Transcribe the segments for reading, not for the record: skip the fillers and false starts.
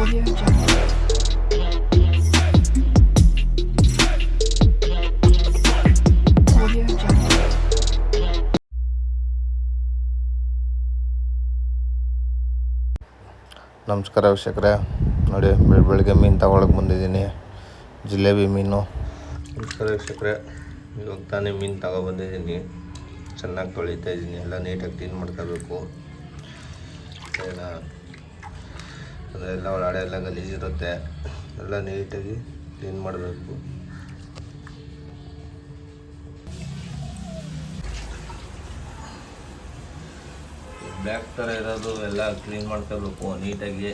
Audio Jungle. Audio Jungle. ನಮಸ್ಕಾರ ವೀಕ್ಷಕರೇ, ನೋಡಿ ಬೆಳಗ್ಗೆ ಮೀನು ತಗೊಳಕ್ಕೆ ಬಂದಿದ್ದೀನಿ. ಜಿಲೇಬಿ ಮೀನು. ನಮಸ್ಕಾರ ವೀಕ್ಷಕರೇ, ಇವಾಗ ತಾನೇ ಮೀನು ತಗೊಬಂದಿದ್ದೀನಿ. ಚೆನ್ನಾಗಿ ತೊಳಿತಾ ಇದ್ದೀನಿ. ಎಲ್ಲ ನೀಟಾಗಿ ಕ್ಲೀನ್ ಮಾಡ್ಕೋಬೇಕು. ಅದೆಲ್ಲ ಒಳಗಡೆ ಎಲ್ಲ ಗಲೀಜಿರುತ್ತೆ. ಎಲ್ಲ ನೀಟಾಗಿ ಕ್ಲೀನ್ ಮಾಡಬೇಕು. ಬ್ಲ್ಯಾಕ್ ಥರ ಇರೋದು ಎಲ್ಲ ಕ್ಲೀನ್ ಮಾಡ್ಕೋಬೇಕು ನೀಟಾಗಿ.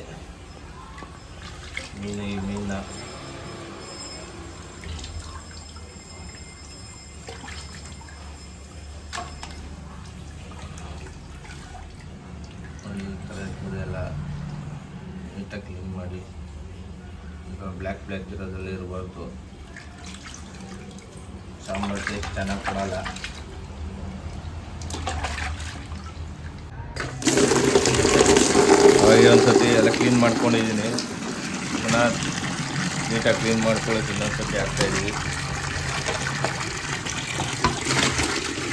ಈ ಮೀನನ್ನ ಈ ಥರ ಇರ್ತದೆಲ್ಲ ನೀಟಾಗಿ ಕ್ಲೀನ್ ಮಾಡಿ. ಈಗ ಬ್ಲ್ಯಾಕ್ ಇರೋದೆಲ್ಲ ಇರಬಾರ್ದು. ಸಾಂಬಾರು ಟೇಸ್ಟ್ ಚೆನ್ನಾಗಿ ಕೊಡಲ್ಲ. ಹಾಗೆ ಒಂದ್ಸತಿ ಎಲ್ಲ ಕ್ಲೀನ್ ಮಾಡ್ಕೊಂಡಿದ್ದೀನಿ. ಪುನಃ ನೀಟಾಗಿ ಕ್ಲೀನ್ ಮಾಡ್ಕೊಳ್ಳೋಕೆ ಇನ್ನೊಂದ್ಸತಿ ಹಾಕ್ತಾಯಿದ್ದೀವಿ.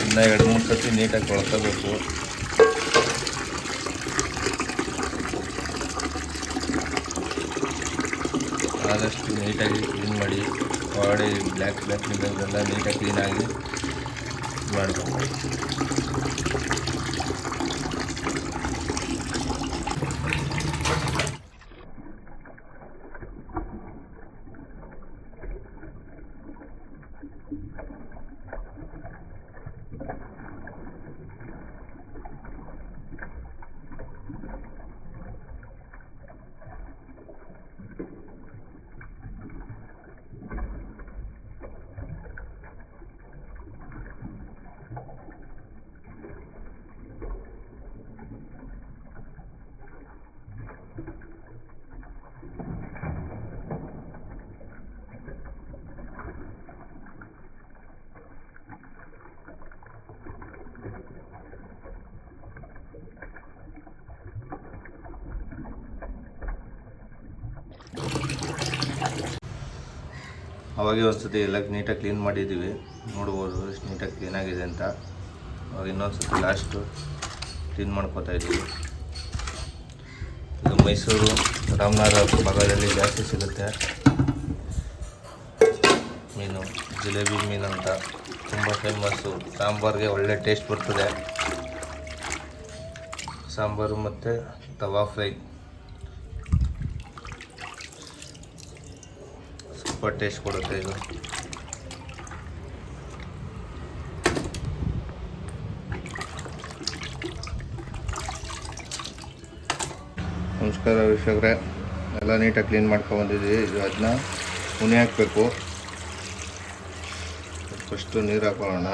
ಇನ್ನು 2-3 ಸತಿ ನೀಟಾಗಿ ತೊಳ್ಕೋಬೇಕು. ಆದಷ್ಟು ನೀಟಾಗಿ ಕ್ಲೀನ್ ಮಾಡಿ. ಬಾಡಿ ಬ್ಲ್ಯಾಕ್ ಇರೋದೆಲ್ಲ ನೀಟಾಗಿ ಕ್ಲೀನಾಗಿ ಮಾಡಬೇಕು. ಅವಾಗೆ ಒಂದ್ಸತಿ ಎಲ್ಲ ನೀಟಾಗಿ ಕ್ಲೀನ್ ಮಾಡಿದ್ದೀವಿ. ನೋಡ್ಬೋದು ಎಷ್ಟು ನೀಟಾಗಿ ಕ್ಲೀನಾಗಿದೆ ಅಂತ. ಅವಾಗ ಇನ್ನೊಂದ್ಸತಿ ಲಾಸ್ಟು ಕ್ಲೀನ್ ಮಾಡ್ಕೋತಾ ಇದ್ದೀವಿ. ಇದು ಮೈಸೂರು ರಾಮನಗರ ಭಾಗದಲ್ಲಿ ಜಾಸ್ತಿ ಸಿಗುತ್ತೆ ಮೀನು. ಜಿಲೇಬಿ ಮೀನು ಅಂತ ತುಂಬ ಫೇಮಸ್ಸು. ಸಾಂಬಾರಿಗೆ ಒಳ್ಳೆ ಟೇಸ್ಟ್ ಬರ್ತದೆ. ಸಾಂಬಾರು ಮತ್ತು ತವಾ ಫ್ರೈ ಸೂಪರ್ ಟೇಸ್ಟ್ ಕೊಡುತ್ತೆ ಇದು. ನಮಸ್ಕಾರ ವೀಕ್ಷಕರೇ, ಎಲ್ಲ ನೀಟಾಗಿ ಕ್ಲೀನ್ ಮಾಡ್ಕೊಂಡ್ಬಂದಿದ್ದೀವಿ. ಇದು ಅದನ್ನ ಉನಿ ಹಾಕಬೇಕು. ಫಸ್ಟು ನೀರು ಹಾಕೊಳ್ಳೋಣ.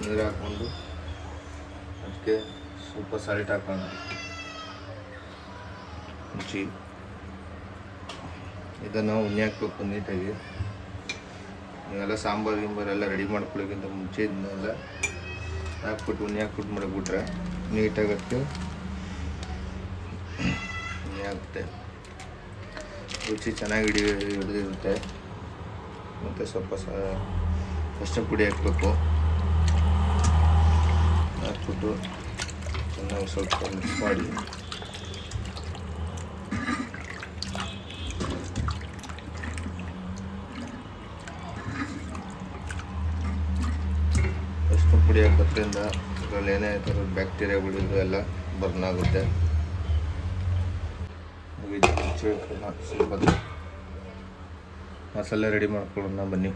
ನೀರು ಹಾಕ್ಕೊಂಡು ಅದಕ್ಕೆ ಸ್ವಲ್ಪ ಸಾಲ್ಟ್ ಹಾಕೋಣ. ಮುಂಚಿ ಇದನ್ನು ಉಣ್ಣೆ ಹಾಕ್ಬೇಕು ನೀಟಾಗಿ. ನೀವೆಲ್ಲ ಸಾಂಬಾರೆಲ್ಲ ರೆಡಿ ಮಾಡ್ಕೊಳ್ಳೋಕ್ಕಿಂತ ಮುಂಚೆ ಇದನ್ನೆಲ್ಲ ಹಾಕ್ಬಿಟ್ಟು ಉಣ್ಣೆ ಹಾಕ್ಬಿಟ್ಟು ಮಾಡಿಬಿಟ್ರೆ ನೀಟಾಗತ್ತೆ. ಉಣ್ಣೆ ಆಗುತ್ತೆ, ರುಚಿ ಚೆನ್ನಾಗಿ ಹಿಡಿದಿರುತ್ತೆ. ಮತ್ತು ಸ್ವಲ್ಪ ಅರಿಶಿನ ಪುಡಿ ಹಾಕಬೇಕು. ಹಾಕ್ಬಿಟ್ಟು ಚೆನ್ನಾಗಿ ಸ್ವಲ್ಪ ಮಿಕ್ಸ್ ಮಾಡಿ ಅರಿಶಿನ ಪುಡಿ ಹಾಕೋದ್ರಿಂದ ಇದರಲ್ಲಿ ಏನೇ ಥರದ ಬ್ಯಾಕ್ಟೀರಿಯಾಗಳಿದ್ದು ಎಲ್ಲ ಬರ್ನ್ ಆಗುತ್ತೆ. ಸ್ವಲ್ಪ ಮಸಾಲೆ ರೆಡಿ ಮಾಡ್ಕೊಳ್ಳೋಣ ಬನ್ನಿ.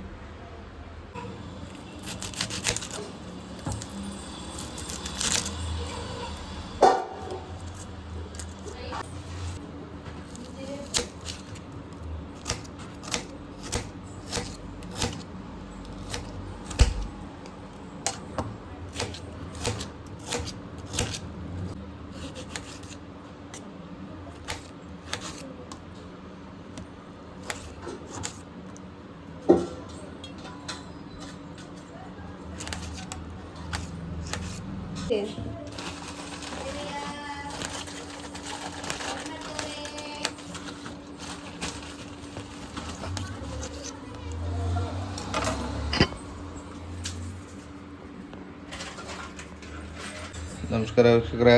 ನಮಸ್ಕಾರ ವೀಕ್ಷಕರೇ,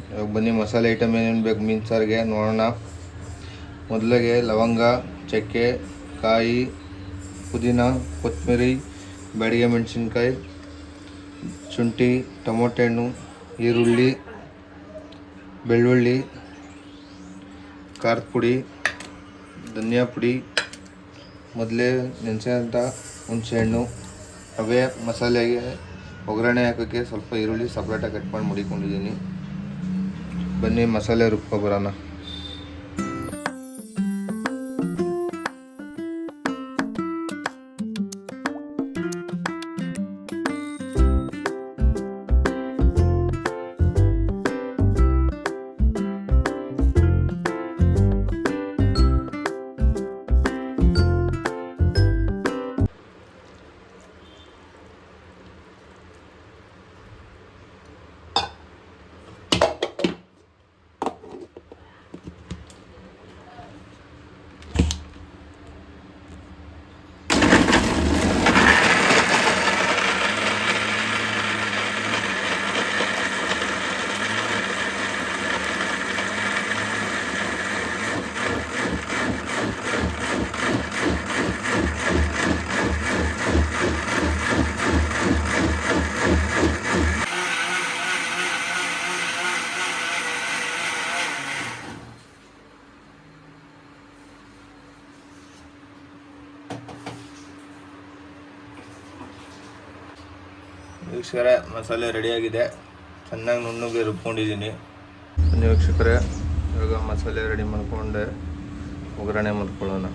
ಇವಾಗ ಬನ್ನಿ ಮಸಾಲೆ ಐಟಮ್ ಏನೇನು ಬೇಕು ಮೀನು ಸಾರಿಗೆ ನೋಡೋಣ. ಮೊದಲಿಗೆ ಲವಂಗ, ಚಕ್ಕೆ, ಕಾಯಿ, ಪುದೀನ, ಕೊತ್ತಂಬರಿ, ಬ್ಯಾಡಗಿ ಮೆಣಸಿನ್ಕಾಯಿ, ಶುಂಠಿ, ಟೊಮೊಟೊ ಹಣ್ಣು, ಈರುಳ್ಳಿ, ಬೆಳ್ಳುಳ್ಳಿ, ಖಾರದ ಪುಡಿ, ಧನಿಯಾ ಪುಡಿ, ಮೊದಲೇ ನೆನೆಸಿದಂಥ ಹುಣಸೆಹಣ್ಣು, ಅವೇ ಮಸಾಲೆಗೆ ಒಗ್ಗರಣೆ ಹಾಕೋಕ್ಕೆ ಸ್ವಲ್ಪ ಈರುಳ್ಳಿ ಸಪ್ರೇಟಾಗಿ ಕಟ್ ಮಾಡಿ ಮಡಿಕೊಂಡಿದ್ದೀನಿ. ಬನ್ನಿ ಮಸಾಲೆ ರುಬ್ಕೊಬರೋಣ. ವೀಕ್ಷಕರೇ, ಮಸಾಲೆ ರೆಡಿಯಾಗಿದೆ. ಚೆನ್ನಾಗಿ ನುಣ್ಣಗೆ ರುಬ್ಕೊಂಡಿದ್ದೀನಿ. ವೀಕ್ಷಕರೇ, ಇವಾಗ ಮಸಾಲೆ ರೆಡಿ ಮಾಡ್ಕೊಂಡೆ ಒಗ್ಗರಣೆ ಮಾಡ್ಕೊಳ್ಳೋಣ.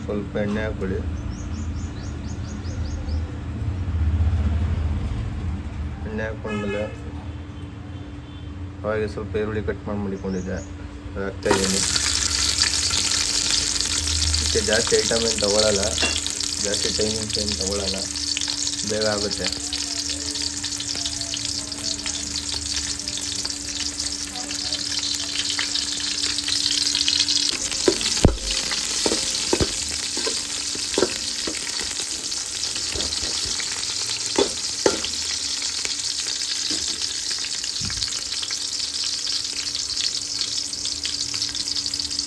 ಸ್ವಲ್ಪ ಎಣ್ಣೆ ಹಾಕೊಳ್ಳಿ. ಎಣ್ಣೆ ಹಾಕೊಂಡ್ಮೇಲೆ ಅವಾಗ ಸ್ವಲ್ಪ ಈರುಳ್ಳಿ ಕಟ್ ಮಾಡಿ ಮಡಿಕೊಂಡಿದ್ದೆ, ಹಾಕ್ತಾಯಿದ್ದೀನಿ. ಇದಕ್ಕೆ ಜಾಸ್ತಿ ಐಟಮ್ ಏನು ತಗೊಳ್ಳಲ್ಲ, ಜಾಸ್ತಿ ಟೈಮಿಂಗ್ಸ್ ಏನು ತಗೊಳ್ಳಲ್ಲ, ಬೇಗ ಆಗುತ್ತೆ.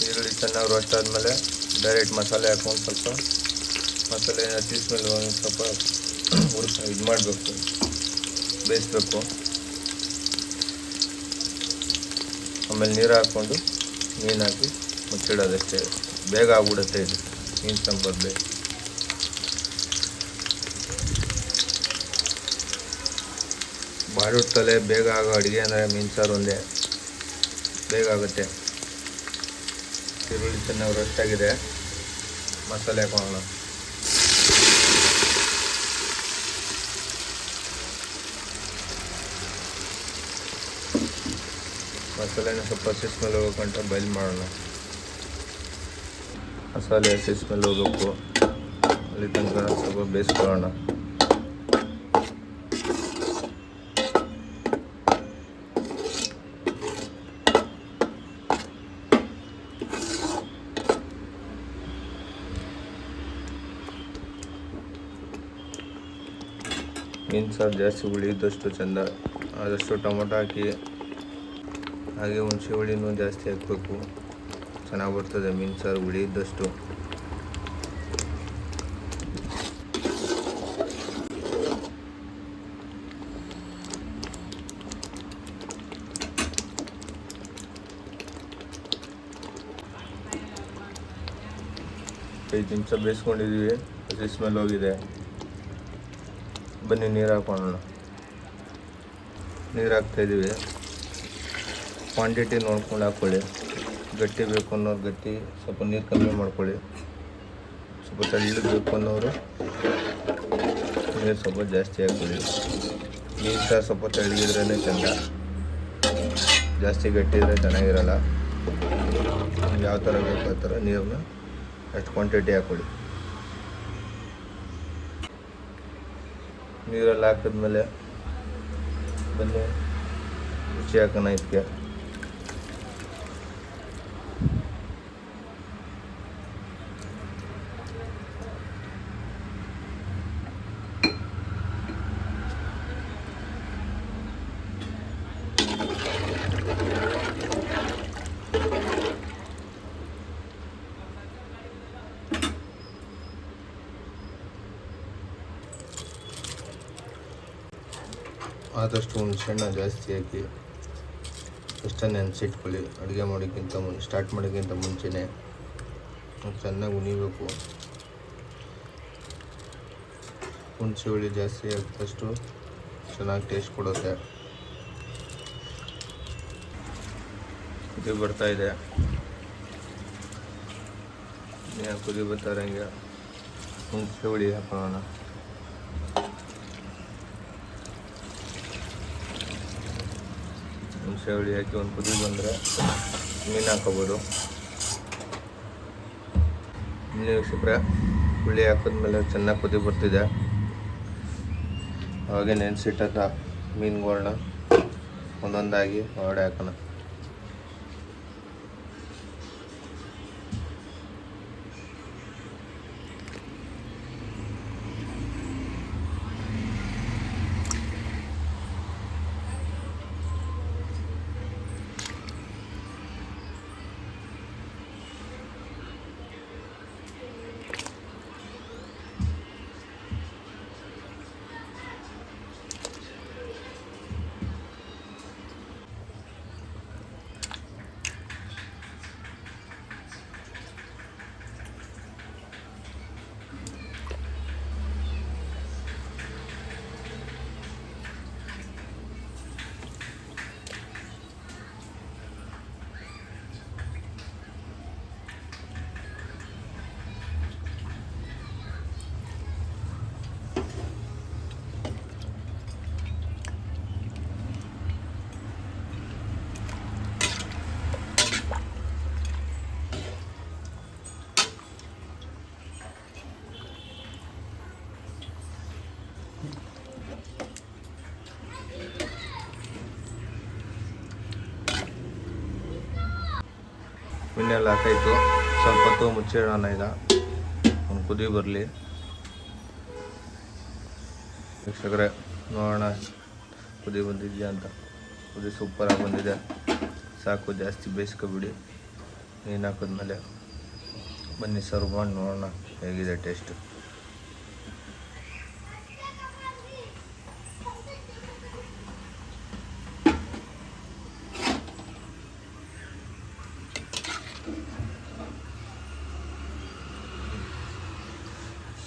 ಈರುಳ್ಳಿ ಚೆನ್ನಾಗಿ ರೋಸ್ಟ್ ಆದಮೇಲೆ ಡೈರೆಕ್ಟ್ ಮಸಾಲೆ ಹಾಕೊಂಡು ಸ್ವಲ್ಪ ಮಸಾಲೆ ಹಚ್ಚಿಸ್ಮೇಲೆ ಒಂದು ಸ್ವಲ್ಪ ಇದು ಮಾಡಬೇಕು, ಬೇಯಿಸ್ಬೇಕು. ಆಮೇಲೆ ನೀರು ಹಾಕ್ಕೊಂಡು ಮೀನು ಹಾಕಿ ಮುಚ್ಚಿಡೋದಷ್ಟೇ. ಬೇಗ ಆಗ್ಬಿಡುತ್ತೆ ಇದು ಮೀನು ಸಾಂಬಾರು. ಬಾಡುತ್ತಲೇ ಬೇಗ ಆಗೋ ಅಡುಗೆ ಅಂದರೆ ಮೀನು ಸಾರು ಒಂದೇ, ಬೇಗ ಆಗುತ್ತೆ. ಈರುಳ್ಳಿ ಚೆನ್ನಾಗಿ ರೋಸ್ಟ್ ಆಗಿದೆ, ಮಸಾಲೆ ಹಾಕೋಣ. ಮಸಾಲೆನ ಸ್ವಲ್ಪ ಹಸಿ ಸ್ಮೆಲ್ ಹೋಗೋಕ್ಕಂಟ ಬಾಯ್ಲ್ ಮಾಡೋಣ. ಮಸಾಲೆ ಹಸಿ ಸ್ಮೆಲ್ ಹೋಗಬೇಕು, ಅಲ್ಲಿ ತನಕ ಸ್ವಲ್ಪ ಬೇಯಿಸ್ಕೊಳ್ಳೋಣ. ಮೀನು ಸಾರು ಜಾಸ್ತಿ ಹುಳಿ ಇದ್ದಷ್ಟು ಚೆಂದ, ಆದಷ್ಟು ಟೊಮೊಟೊ ಹಾಕಿ ಹಾಗೆ ಹುಣಸೆ ಹುಳಿನೂ ಜಾಸ್ತಿ ಹಾಕಬೇಕು, ಚೆನ್ನಾಗಿ ಬರ್ತದೆ ಮೀನು ಸಾರು ಹುಳಿ ಇದ್ದಷ್ಟು. ಐದು ನಿಮಿಷ ಬೇಯಿಸ್ಕೊಂಡಿದ್ದೀವಿ, ಹಸಿ ಸ್ಮೆಲ್ ಹೋಗಿದೆ. ಬನ್ನಿ ನೀರು ಹಾಕೋಣ. ನೀರು ಹಾಕ್ತಾಯಿದ್ದೀವಿ. ಕ್ವಾಂಟಿಟಿ ನೋಡ್ಕೊಂಡು ಹಾಕ್ಕೊಳ್ಳಿ. ಗಟ್ಟಿ ಬೇಕು ಅನ್ನೋರು ಗಟ್ಟಿ, ಸ್ವಲ್ಪ ನೀರು ಕಮ್ಮಿ ಮಾಡ್ಕೊಳ್ಳಿ. ಸ್ವಲ್ಪ ತೆಳ್ಳಗೆ ಬೇಕು ಅನ್ನೋರು ನೀರು ಸ್ವಲ್ಪ ಜಾಸ್ತಿ ಹಾಕ್ಕೊಳ್ಳಿ. ನೀರು ಸಹ ಸ್ವಲ್ಪ ತೆಳ್ಳಗಿದ್ರೇ ಚೆಂದ, ಜಾಸ್ತಿ ಗಟ್ಟಿ ಇದ್ದರೆ ಚೆನ್ನಾಗಿರಲ್ಲ. ಯಾವ ಥರ ಬೇಕು ಆ ಥರ ನೀರನ್ನ ಅಷ್ಟು ಕ್ವಾಂಟಿಟಿ ಹಾಕ್ಕೊಳ್ಳಿ. ನೀರೆಲ್ಲ ಹಾಕಿದ್ಮೇಲೆ ಬನ್ನಿ ರುಚಿ ಹಾಕೋಣ. ಇದಕ್ಕೆ ಆದಷ್ಟು ಹುಣಸೆಹಣ್ಣು ಜಾಸ್ತಿ ಹಾಕಿ ಫಸ್ಟೇ ನೆನೆಸಿಟ್ಕೊಳ್ಳಿ. ಅಡುಗೆ ಮಾಡೋಕ್ಕಿಂತ ಸ್ಟಾರ್ಟ್ ಮಾಡೋಕ್ಕಿಂತ ಮುಂಚೆನೇ ಚೆನ್ನಾಗಿ ಉಣಿಬೇಕು. ಹುಣಸೆ ಹುಳಿ ಜಾಸ್ತಿ ಹಾಕಿದಷ್ಟು ಚೆನ್ನಾಗಿ ಟೇಸ್ಟ್ ಕೊಡುತ್ತೆ. ಕುದಿ ಬರ್ತಾಯಿದೆ. ಕುದಿ ಬರ್ತಾರಂಗೆ ಹುಣಸೆ ಹುಳಿ ಹಾಕೋಣ. ಹುಣಸೆ ಹುಳಿ ಹಾಕಿ ಒಂದು ಕುದಿ ಬಂದರೆ ಮೀನು ಹಾಕೋಬೋದು. ಮೀನು ಸಿಕ್ಕರೆ ಹುಳಿ ಹಾಕಿದ್ಮೇಲೆ ಚೆನ್ನಾಗಿ ಕುದಿ ಬರ್ತಿದೆ. ಅವಾಗೆ ನೆನೆಸಿಟ್ಟ ಮೀನುಗಳನ್ನ ಒಂದೊಂದಾಗಿ ಹೊರಡೆ ಹಾಕೋಣ. ಮೀನೆಲ್ಲ ಹಾಕಾಯಿತು. ಸ್ವಲ್ಪ ಹೊತ್ತು ಮುಚ್ಚಿಡೋಣ. ಈಗ ಒಂದು ಕುದಿ ಬರಲಿ. ವೀಕ್ಷಕರೇ ನೋಡೋಣ ಕುದಿ ಬಂದಿದೆಯಾ ಅಂತ. ಕುದಿ ಸೂಪರಾಗಿ ಬಂದಿದೆ. ಸಾಕು, ಜಾಸ್ತಿ ಬೇಯಿಸ್ಕೊಬಿಡಿ. ಮೀನು ಹಾಕಿದ್ಮೇಲೆ ಬನ್ನಿ ಸರ್ವ್ ಮಾಡಿ ನೋಡೋಣ ಹೇಗಿದೆ ಟೇಸ್ಟ್.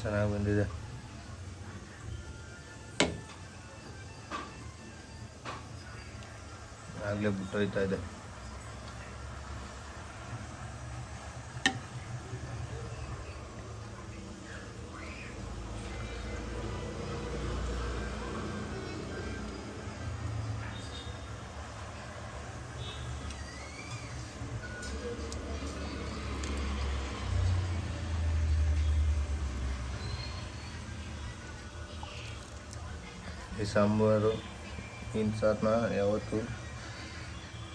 ಚೆನ್ನಾಗಿ ಬಂದಿದೆ. ಆಗಲೇ ಬಿಟ್ಟೋಯ್ತಾ ಇದೆ. ಈ ಸಾಂಬಾರು ಮೀನು ಸಾರನ್ನ ಯಾವತ್ತು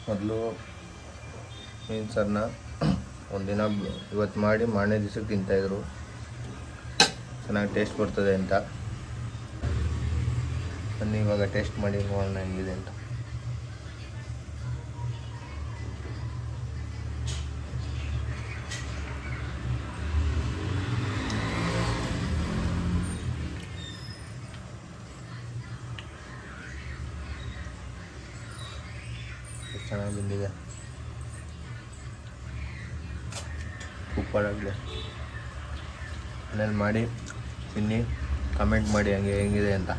ಮೊದಲು ಮೀನು ಸಾರನ್ನ ಒಂದಿನ ಇವತ್ತು ಮಾಡಿ ಮಾರನೇ ದಿವಸಕ್ಕೆ ತಿಂತಾಯಿದ್ರು. ಚೆನ್ನಾಗಿ ಟೇಸ್ಟ್ ಬರ್ತದೆ ಅಂತ. ಬನ್ನಿ ಇವಾಗ ಟೇಸ್ಟ್ ಮಾಡಿ ನೋಡೋಣ ಹೆಂಗಿದೆ ಅಂತ. ಚೆನ್ನಾಗಿ ಬಂದಿದೆ. ಸೂಪರಾಗಿದೆ. ಮನೇಲಿ ಮಾಡಿ ತಿನ್ನಿ, ಕಮೆಂಟ್ ಮಾಡಿ ಹೆಂಗಿದೆ ಅಂತ.